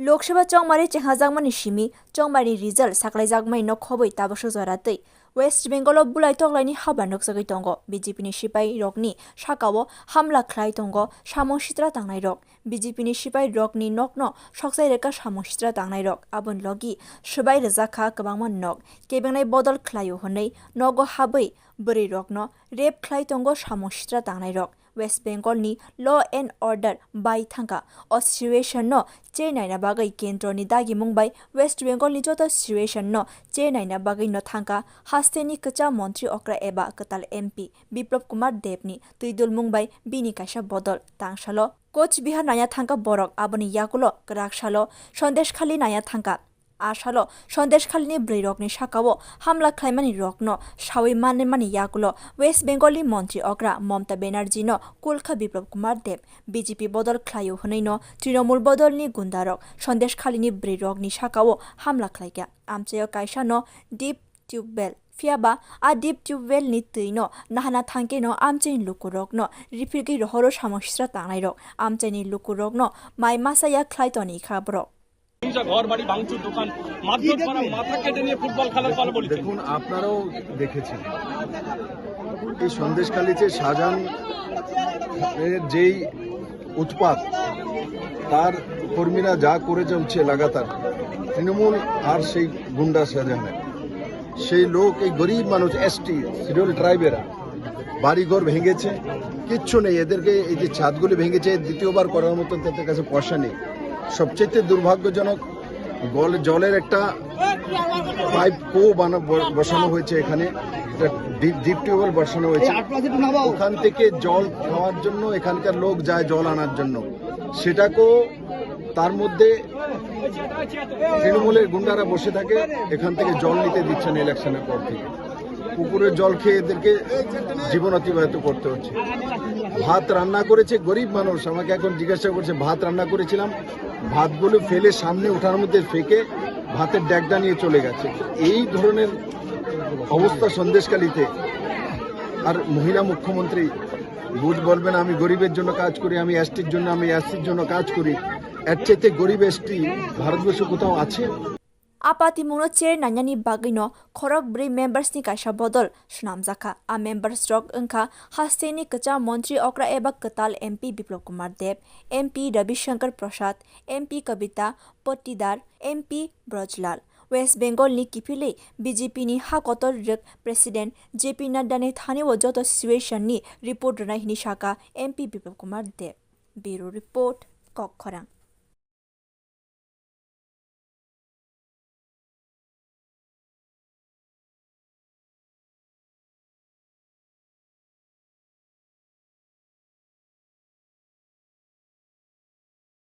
Lok Sabha चौमारी चेहाजागमानि Simi चौमारी result साख्लाइजागमानि नखबै ताबसो जरातै waste Bengal बुलाइ तगलाइनि हाबा नोकसगै tongo BJP नि sipai rokni sakao hamla khwlai tongo samung sitra tangnai rok BJP ni sipai rokni nokno soksai reka samung sitra tangnai rok abon logi subai rejaka kwbangma nok Kebengnai bodol khwlaio honei nogo habwi bwrui rokno rep khwlai tongo samung sitra tangnai rok West-Bengal ni law and order by thangkha o situation no che naina bagai kendro ni dagi mungbai West-Bengal ni joto situation no che naina bagai no thangkha haste ni kwcham montri okra eba katal MP Biplab Kumar Deb ni tuidul mungbai bini kaisa bodol tangsalo coochbehar naina thangkha borok aboni yakulo kraksalo Sandeshkhali naina thangkha Asalo Sandeshkhali ni bwrui rokni sakao hamla khwlaimani rokno sawi mani yakulo West-Bengal ni montri okra Mamta Banerjee no kolkha Biplab Kumar Deb BJP bodol khwlaio honei no Trinamool bodol ni gundarok Sandeshkhali ni bwrui rokni sakao hamla khwlaika amchayo kaisa no deep tubewell Fiaba a deep tubewell ni tui no nahana thangke no amchain lukurok no rifirgi rohoro samongsisra tangnai rok amchaini lukurok no mai masaya khwlaitoni khabrok ঘর বাড়ি ভাঙচুর দোকান মারধর করা মাথা কেটে নিয়ে football খেলার কথা বলেছেন। দেখুন আপনারাও দেখেছেন এই সন্দেশখালীতে শাহজাহান যেই উৎপাত তার কর্মীরা যা করে চলছে লাগাতার তৃণমূল আর সেই গুন্ডা শাহজাহানের সেই লোক এই গরিব মানুষ এসটি শিডিউল ট্রাইবেরা বাড়িঘর ভেঙেছে কিচ্ছু নেই এদেরকে এই যে ছাদগুলি ভেঙেছে দ্বিতীয়বার করার মতন তাদের কাছে পয়সা নেই সবচেয়ে দুর্ভাগ্যজনক জলের একটা পাইপ বসানো হয়েছে এখানে ডিপ টিউবওয়েল বসানো হয়েছে ওখান থেকে জল খাওয়ার জন্য এখানকার লোক যায় জল আনার জন্য সেটাকেও তার মধ্যে তৃণমূলের গুন্ডারা বসে থাকে এখান থেকে জল নিতে দিচ্ছে না ইলেকশনের পর থেকে পুকুরের জল খেয়ে এদেরকে জীবন অতিবাহিত করতে হচ্ছে ভাত রান্না করেছে গরিব মানুষ আমাকে এখন জিজ্ঞাসা করছে ভাত রান্না করেছিলাম ভাতগুলো ফেলে সামনে ওঠার মধ্যে ফেকে ভাতের ড্যাগটা নিয়ে চলে গেছে এই ধরনের অবস্থা সন্দেশখালীতে আর মহিলা মুখ্যমন্ত্রী বলবেন আমি গরিবের জন্য কাজ করি আমি এসটির জন্য আমি এসসির জন্য কাজ করি এর চাইতে গরিব এসটি ভারতবর্ষে কোথাও আছে patimungno nainani bagwi khorok bwrui members ni kaisa bodol swnamjaka a members rok wngkha haste ni kwcham montri okra eba katal MP Biplab Kumar Deb MP Ravishankar Prasad MP Kavita Potidar MP Brojlal West-Bengal ni kipilei BJP ni hakotor president JP Nadda ni thaneo joto situation ni report ranai hini saka MP Biplab Kumar Deb Bureau report Kokkhorang